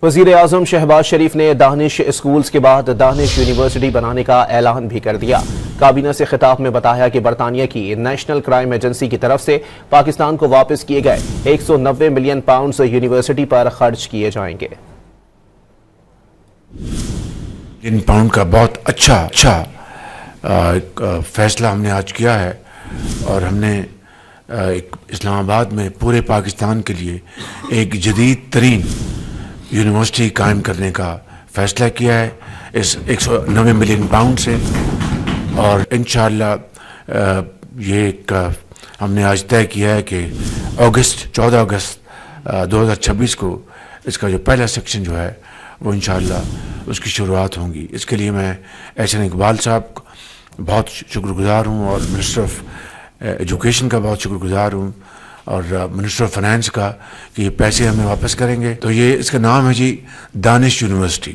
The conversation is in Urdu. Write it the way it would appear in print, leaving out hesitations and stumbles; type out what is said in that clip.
وزیر اعظم شہباز شریف نے دانش اسکولز کے بعد دانش یونیورسٹی بنانے کا اعلان بھی کر دیا۔ کابینہ سے خطاب میں بتایا کہ برطانیہ کی نیشنل کرائم ایجنسی کی طرف سے پاکستان کو واپس کیے گئے 190 ملین پاؤنڈز یونیورسٹی پر خرچ کیے جائیں گے۔ ان پاؤنڈ کا بہت اچھا فیصلہ ہم نے آج کیا ہے، اور ہم نے اسلام آباد میں پورے پاکستان کے لیے ایک جدید ترین یونیورسٹی قائم کرنے کا فیصلہ کیا ہے اس 190 ملین پاؤنڈ سے، اور انشاءاللہ یہ ہم نے آج طے کیا ہے کہ 14 اگست 2026 کو اس کا جو پہلا سیکشن جو ہے وہ انشاءاللہ اس کی شروعات ہوں گی۔ اس کے لیے میں احسن اقبال صاحب کو بہت شکر گزار ہوں، اور منسٹر آف ایجوکیشن کا بہت شکر گزار ہوں، اور منسٹر آف فائنانس کا کہ یہ پیسے ہمیں واپس کریں گے۔ تو یہ اس کا نام ہے جی دانش یونیورسٹی۔